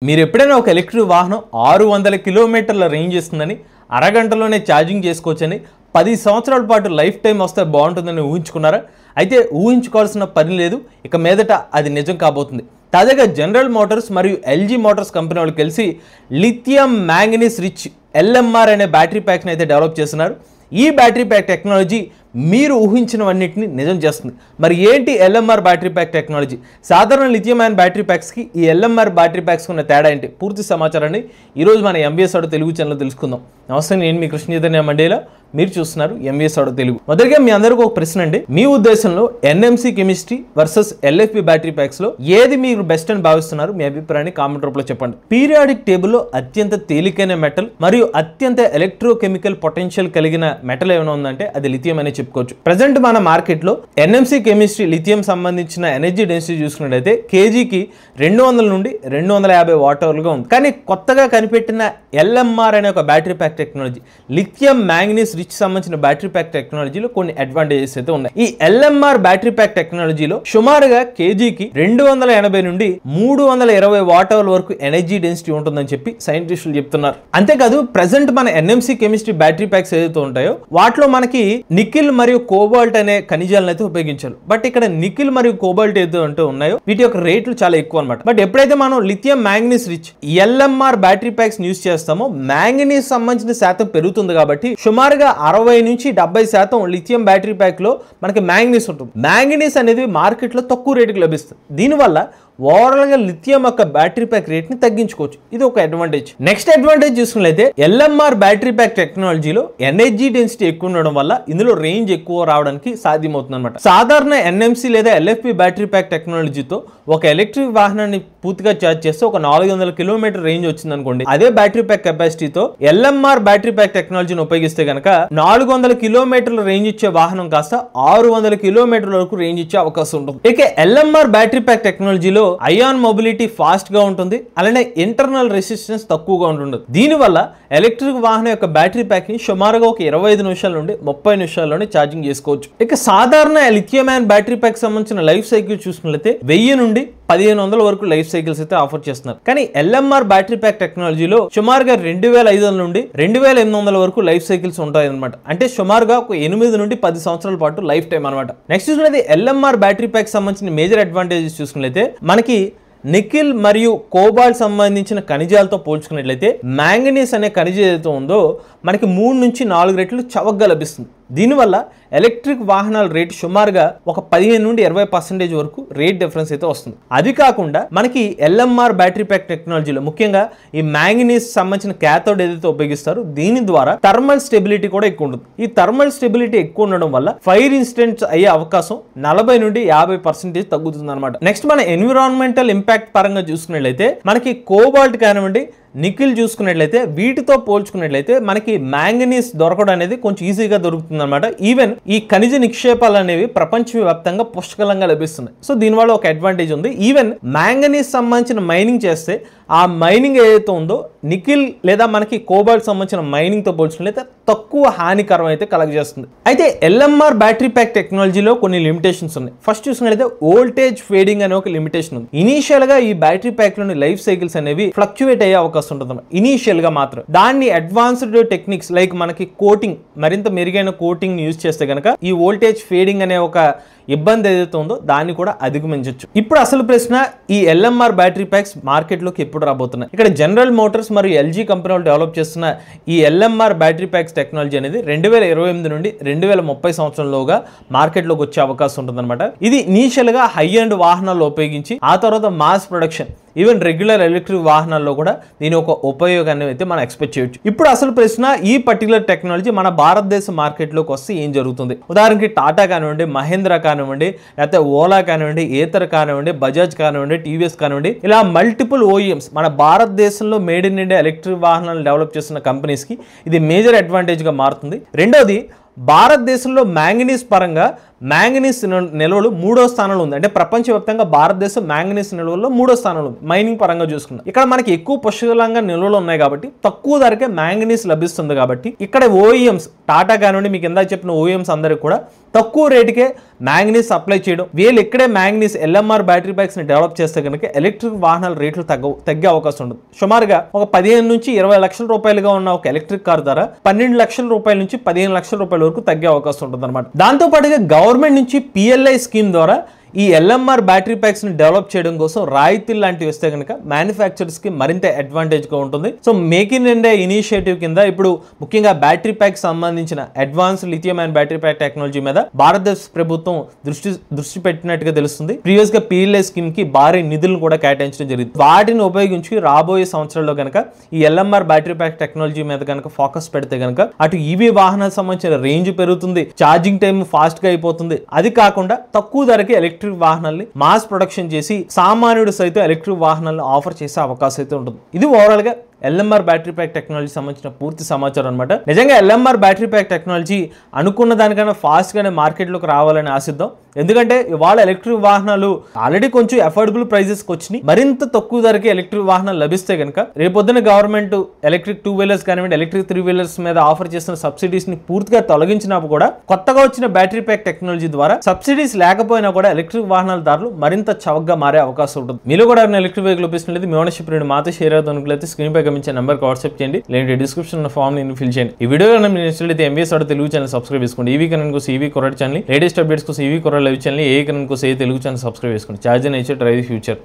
మీరు ఎప్పుడైనా ఒక ఎలక్ట్రిక్ వాహనం 600 కిలోమీటర్ల రేంజ్ ఇస్తుందని అరగంటలోనే ఛార్జింగ్ చేసుకోవచ్చని 10 సంవత్సరాల పాటు లైఫ్ టైం వస్తే బాగుంటుందని ఊహించుకున్నారా? అయితే ఊహించుకోవాల్సిన పని లేదు, ఇక మీదట అది నిజం కాబోతుంది. తాజాగా జనరల్ మోటార్స్ మరియు ఎల్జీ మోటార్స్ కంపెనీ వాళ్ళు కలిసి లిథియం మ్యాంగనీస్ రిచ్ ఎల్ఎంఆర్ అనే బ్యాటరీ ప్యాక్ని అయితే డెవలప్ చేస్తున్నారు. ఈ బ్యాటరీ ప్యాక్ టెక్నాలజీ మీరు ఊహించినవన్నిటిని నిజం చేస్తుంది. మరి ఏంటి ఎల్ఎంఆర్ బ్యాటరీ ప్యాక్ టెక్నాలజీ? సాధారణ లిథియం అయాన్ బ్యాటరీ ప్యాక్స్కి ఈ ఎల్ఎంఆర్ బ్యాటరీ ప్యాక్స్కి ఉన్న తేడా ఏంటి? పూర్తి సమాచారాన్ని ఈరోజు మన ఎంబీఎస్ ఆడో తెలుగు ఛానల్లో తెలుసుకుందాం. నమస్తే, నేను మీ కృష్ణ చైతన్య మండేలా, మీరు చూస్తున్నారు ఎంబీఎస్ ఆడో తెలుగు. మొదటిగా మీ అందరికీ ఒక ప్రశ్న అండి. మీ ఉద్దేశంలో NMC chemistry versus LFP battery packs లో ఏది మీరు బెస్ట్ అని భావిస్తున్నారు? మీ అభిప్రాయాన్ని కామెంట్ రూపంలో చెప్పండి. పీరియాడిక్ టేబుల్లో అత్యంత తేలికైన మెటల్ మరియు అత్యంత ఎలక్ట్రోకెమికల్ పొటెన్షియల్ కలిగిన మెటల్ ఏమైనా ఉందంటే అది లిథియం అనే చెప్పుకోవచ్చు. ప్రజెంట్ మన మార్కెట్ లో ఎన్ఎంసీ కెమిస్ట్రీ లిథియం సంబంధించిన ఎనర్జీ డెన్సిటీ చూసుకున్నట్లయితే కేజీకి 200 నుండి 250 వాట్ అవర్లుగా ఉంది. కానీ కొత్తగా కనిపెట్టిన ఎల్ఎంఆర్ అనే ఒక battery pack technology, lithium manganese rich సంబంధించిన బ్యాటరీ ప్యాక్ టెక్నాలజీలో కొన్ని అడ్వాంటేజెస్ అయితే ఉన్నాయి. ఈ ఎల్ఎంఆర్ బ్యాటరీ ప్యాక్ టెక్నాలజీలో సుమారుగా కేజీకి 280 నుండి 320 వాట్ అవర్ వరకు ఎనర్జీ డెన్సిటీ ఉంటుందని చెప్పి సైంటిస్టులు చెప్తున్నారు. అంతేకాదు ప్రెసెంట్ మన ఎన్ఎంసీ కెమిస్ట్రీ బ్యాటరీ ప్యాక్స్ ఏదైతే ఉంటాయో వాటిలో మనకి నికిల్ మరియు కోబాల్ట్ అనే ఖనిజాలను అయితే ఉపయోగించారు. బట్ ఇక్కడ నికిల్ మరియు కోబాల్ట్ ఏదైతే ఉన్నాయో వీటి యొక్క రేట్లు చాలా ఎక్కువ అనమాట. బట్ ఎప్పుడైతే మనం lithium manganese rich LMR battery packs use చేస్తామో మ్యాంగనీస్ సంబంధించిన శాతం పెరుగుతుంది కాబట్టి సుమారుగా 60 నుంచి 70% లిథియం బ్యాటరీ ప్యాక్ లో మనకి మ్యాంగనీస్ ఉంటుంది. మ్యాంగనీస్ అనేది మార్కెట్ లో తక్కువ రేటుకి లభిస్తుంది. దీనివల్ల ఓవరాల్ గా లిథియం యొక్క బ్యాటరీ ప్యాక్ రేట్ ని తగ్గించుకోవచ్చు. ఇది ఒక అడ్వాంటేజ్. నెక్స్ట్ అడ్వాంటేజ్ చూసుకున్నట్లయితే ఎల్ఎంఆర్ బ్యాటరీ ప్యాక్ టెక్నాలజీలో ఎనర్జీ డెన్సిటీ ఎక్కువ ఉండడం వల్ల ఇందులో రేంజ్ ఎక్కువ రావడానికి సాధ్యమవుతుంది అనమాట. సాధారణ ఎన్ఎంసీ లేదా ఎల్ఎఫ్పి బ్యాటరీ ప్యాక్ టెక్నాలజీతో ఒక ఎలక్ట్రిక్ వాహనాన్ని పూర్తిగా ఛార్జ్ చేస్తే ఒక 400 కిలోమీటర్ రేంజ్ వచ్చింది అనుకోండి. అదే battery pack కెపాసిటీతో LMR battery pack టెక్నాలజీని ఉపయోగిస్తే కనుక 400 కిలోమీటర్ల రేంజ్ ఇచ్చే వాహనం కాస్త 600 కిలోమీటర్ల వరకు రేంజ్ ఇచ్చే అవకాశం ఉంటుంది. ఇక ఎల్ఎంఆర్ బ్యాటరీ ప్యాక్ టెక్నాలజీలో అయాన్ మొబిలిటీ ఫాస్ట్ గా ఉంటుంది, అలానే ఇంటర్నల్ రెసిస్టెన్స్ తక్కువగా ఉంటుంది. దీనివల్ల ఎలక్ట్రిక్ వాహనం యొక్క బ్యాటరీ ప్యాక్ ని సుమారుగా ఒక 25 నిమిషాల నుండి 30 నిమిషాల్లోనే ఛార్జింగ్ చేసుకోవచ్చు. ఇక సాధారణ లిథియం అయాన్ బ్యాటరీ ప్యాక్ సంబంధించిన లైఫ్ సైకిల్ చూసుకున్నట్లయితే 1000 నుండి 1500 వరకు లైఫ్ సైకిల్స్ అయితే ఆఫర్ చేస్తున్నారు. కానీ ఎల్ఎంఆర్ బ్యాటరీ ప్యాక్ టెక్నాలజీలో సుమారుగా 2500 నుండి 2800 వరకు లైఫ్ సైకిల్స్ ఉంటాయి అనమాట. అంటే సుమారుగా ఒక 8 నుండి 10 సంవత్సరాల పాటు లైఫ్ టైం అనమాట. నెక్స్ట్ చూసుకున్నది ఎల్ఎంఆర్ బ్యాటరీ ప్యాక్ సంబంధించిన మేజర్ అడ్వాంటేజెస్ చూసుకున్నట్లయితే మనకి నికిల్ మరియు కోబాల్ట్ సంబంధించిన ఖనిజాలతో పోల్చుకున్నట్లయితే మ్యాంగనీస్ అనే ఖనిజం ఏదైతే ఉందో మనకి 3 నుంచి 4 రెట్లు చవకగా లభిస్తుంది. దీనివల్ల ఎలక్ట్రిక్ వాహనాల రేటు సుమారుగా ఒక 15 నుండి 20% వరకు రేట్ డిఫరెన్స్ అయితే వస్తుంది. అది కాకుండా మనకి ఎల్ఎంఆర్ బ్యాటరీ ప్యాక్ టెక్నాలజీలో ముఖ్యంగా ఈ మ్యాంగనీస్ సంబంధించిన క్యాథోడ్ ఏదైతే ఉపయోగిస్తారో దీని ద్వారా థర్మల్ స్టెబిలిటీ కూడా ఎక్కువ ఉంటుంది. ఈ థర్మల్ స్టెబిలిటీ ఎక్కువ ఉండడం వల్ల ఫైర్ ఇన్సిడెంట్స్ అయ్యే అవకాశం 40 నుండి 50% తగ్గుతుంది అనమాట. నెక్స్ట్ మన ఎన్విరాన్మెంటల్ ఇంపాక్ట్ పరంగా చూసుకున్నట్లయితే మనకి కోబాల్ట్ కానివ్వండి, నికిల్ చూసుకున్నట్లయితే వీటితో పోల్చుకున్నట్లయితే మనకి మ్యాంగనీస్ దొరకడం అనేది కొంచెం ఈజీగా దొరుకుతుంది అనమాట. ఈవెన్ ఈ ఖనిజ నిక్షేపాలు అనేవి ప్రపంచవ్యాప్తంగా పుష్కలంగా లభిస్తున్నాయి. సో దీనివల్ల ఒక అడ్వాంటేజ్ ఉంది. ఈవెన్ మ్యాంగనీస్ సంబంధించిన మైనింగ్ చేస్తే ఆ మైనింగ్ ఏదైతే ఉందో నికిల్ లేదా మనకి కోబాల్ట్ సంబంధించిన మైనింగ్ తో పోల్చుకున్నట్లయితే తక్కువ హానికరం అయితే కలగజేస్తుంది. అయితే ఎల్ఎంఆర్ బ్యాటరీ ప్యాక్ టెక్నాలజీలో కొన్ని లిమిటేషన్స్ ఉన్నాయి. ఫస్ట్ చూసుకున్నట్లయితే వోల్టేజ్ ఫేడింగ్ అనే ఒక లిమిటేషన్ ఉంది. ఇనీషియల్ గా ఈ బ్యాటరీ ప్యాక్ లోని లైఫ్ సైకిల్స్ అనేవి ఫ్లక్చువేట్ అయ్యే అవకాశం ఉంటుంది ఇనీషియల్ గా మాత్రం. దాన్ని అడ్వాన్స్డ్ టెక్నిక్స్ లైక్ మనకి కోటింగ్, మరింత మెరుగైన కోటింగ్ యూజ్ చేస్తే కనుక ఈ వోల్టేజ్ ఫేడింగ్ అనే ఒక ఇబ్బంది ఏదైతే ఉందో దాన్ని కూడా అధిగమించవచ్చు. ఇప్పుడు అసలు ప్రశ్న, ఈ ఎల్ఎంఆర్ బ్యాటరీ ప్యాక్స్ మార్కెట్ లోకి ఎప్పుడు రాబోతున్నాయి? ఇక్కడ జనరల్ మోటార్స్ మరియు ఎల్జీ కంపెనీలు డెవలప్ చేస్తున్న ఈ ఎల్ఎంఆర్ బ్యాటరీ ప్యాక్స్ టెక్నాలజీ అనేది 2028 నుండి 2030 సంవత్సరంలోగా మార్కెట్ లోకి వచ్చే అవకాశం ఉంటుంది అనమాట. ఇది ఇనీషియల్ గా హై అండ్ వాహనాల్లో ఉపయోగించి ఆ తర్వాత mass production, even regular electric వాహనాల్లో కూడా దీని ఒక ఉపయోగాన్ని అయితే మనం ఎక్స్పెక్ట్ చేయొచ్చు. ఇప్పుడు అసలు ప్రశ్న, ఈ పర్టికులర్ టెక్నాలజీ మన భారతదేశ మార్కెట్లోకి వస్తే ఏం జరుగుతుంది? ఉదాహరణకి టాటా కానివ్వండి, మహేంద్ర కానివ్వండి, లేకపోతే ఓలా కానివ్వండి, ఏతర్ కానివ్వండి, బజాజ్ కానివ్వండి, టీవీఎస్ కానివ్వండి, ఇలా మల్టిపుల్ ఓఈఎంస్ మన భారతదేశంలో మేడ్ ఇన్ ఇండియా ఎలక్ట్రిక్ వాహనాలు డెవలప్ చేస్తున్న కంపెనీస్కి ఇది మేజర్ అడ్వాంటేజ్గా మారుతుంది. రెండోది, భారతదేశంలో మ్యాంగనీస్ పరంగా మ్యాంగనీస్ నిల్వలు 3వ స్థానంలో ఉంది. అంటే ప్రపంచవ్యాప్తంగా భారతదేశం మ్యాంగనీస్ నిల్వల్లో 3వ స్థానంలో ఉంది మైనింగ్ పరంగా చూసుకున్నాం. ఇక్కడ మనకి ఎక్కువ పుష్కలంగా నిల్వలు ఉన్నాయి కాబట్టి తక్కువ ధరకే మ్యాంగనీస్ లభిస్తుంది కాబట్టి ఇక్కడ ఓఈఎంస్ టాటా కానివ్వండి, మీకు ఇందాక చెప్పిన ఓఈఎంస్ అందరికి కూడా తక్కువ రేటుకే మ్యాంగనీస్ సప్లై చేయడం, వీళ్ళు ఇక్కడే మ్యాంగనీస్ ఎల్ఎంఆర్ బ్యాటరీ ప్యాక్స్ ని డెవలప్ చేస్తే కనుక ఎలక్ట్రిక్ వాహనాల రేట్లు తగ్గే అవకాశం ఉంటుంది. సుమారుగా ఒక 15 నుంచి 20 లక్షల రూపాయలుగా ఉన్న ఒక ఎలక్ట్రిక్ కార్ ధర 12 లక్షల రూపాయల నుంచి 15 లక్షల రూపాయల వరకు తగ్గే అవకాశం ఉంటుంది అనమాట. దాంతో పాటుగా గవర్నమెంట్ నుంచి పిఎల్ఐ స్కీమ్ ద్వారా ఈ ఎల్ఎంఆర్ బ్యాటరీ ప్యాక్స్ ని డెవలప్ చేయడం కోసం రాయితీలు లాంటివి వస్తే కనుక మ్యానుఫ్యాక్చరర్స్ కి మరింత అడ్వాంటేజ్ గా ఉంటుంది. So make in India initiative కింద ఇప్పుడు ముఖ్యంగా బ్యాటరీ ప్యాక్ సంబంధించిన advance lithium and battery pack technology మీద భారతదేశ ప్రభుత్వం దృష్టి పెట్టినట్టుగా తెలుస్తుంది. ప్రీవియస్ గా పిఎల్ఐ స్కీమ్ కి భారీ నిధులను కూడా కేటాయించడం జరిగింది. వాటిని ఉపయోగించి రాబోయే సంవత్సరాల్లో కనుక ఈ ఎల్ఎంఆర్ బ్యాటరీ ప్యాక్ టెక్నాలజీ మీద కనుక ఫోకస్ పెడితే కనుక అటు ఈవీ వాహనాలకు సంబంధించిన రేంజ్ పెరుగుతుంది, ఛార్జింగ్ టైం ఫాస్ట్ గా అయిపోతుంది. అది కాకుండా తక్కువ ధరకి ఎలక్ట్రిక్ వాహనాల్ని మాస్ ప్రొడక్షన్ చేసి సామాన్యుడు సైతం ఎలక్ట్రిక్ వాహనాలను ఆఫర్ చేసే అవకాశం అయితే ఉంటుంది. ఇది ఓవరాల్ గా ఎల్ఎంఆర్ బ్యాటరీ ప్యాక్ టెక్నాలజీ సంబంధించిన పూర్తి సమాచారం అనమాట. నిజంగా ఎల్ఎంఆర్ బ్యాటరీ ప్యాక్ టెక్నాలజీ అనుకున్న దానికన్నా ఫాస్ట్ గానే మార్కెట్లోకి రావాలని ఆశిద్దాం. ఎందుకంటే ఇవాళ ఎలక్ట్రిక్ వాహనాలు ఆల్రెడీ కొంచెం అఫోర్డబుల్ ప్రైజెస్కి వచ్చినాయి. మరింత తక్కువ ధరకి ఎలక్ట్రిక్ వాహనాలు లభిస్తే కనుక రేపొద్దున గవర్నమెంట్ ఎలక్ట్రిక్ 2 వీలర్స్ కానివ్వండి, ఎలక్ట్రిక్ 3 వీలర్స్ మీద ఆఫర్ చేస్తున్న సబ్సిడీస్ ని పూర్తిగా తొలగించినప్పుడు కూడా కొత్తగా వచ్చిన బ్యాటరీ ప్యాక్ టెక్నాలజీ ద్వారా సబ్సిడీస్ లేకపోయినా కూడా ఎలక్ట్రిక్ వాహనాల ధరలు మరింత చవకగా మారే అవకాశం ఉంటుంది. మీరు కూడా ఎలక్ట్రిక్ వెహికల్ ఉపయోగిస్తున్నది మీ ఓనర్షిప్ రేట్ మాతో షేర్ అవుతున్నట్లయితే స్క్రీన్ పై గమనించే నెంబర్కి వాట్సాప్ చేయండి, లేదంటే డిస్క్రిప్షన్ ఫామ్ ని ఫిల్ చేయండి. ఈ వీడియో మీరు నచ్చినట్లయితే ఎంబీఎస్ తెలుగు ఛానల్ సబ్స్క్రైబ్ చేసుకోండి. ఈవీ కరెంట్ కోసం ఈవీ కొరడ్ ఛానల్, లేటెస్ట్ అప్డేట్స్ కోసం ఈవీ కొరడ్ లైవ్ ఛానల్, ఏ కరెంట్ కోసం ఏ తెలుగు ఛానల్ సబ్స్క్రైబ్ చేసుకోండి. Charge and nature drive future.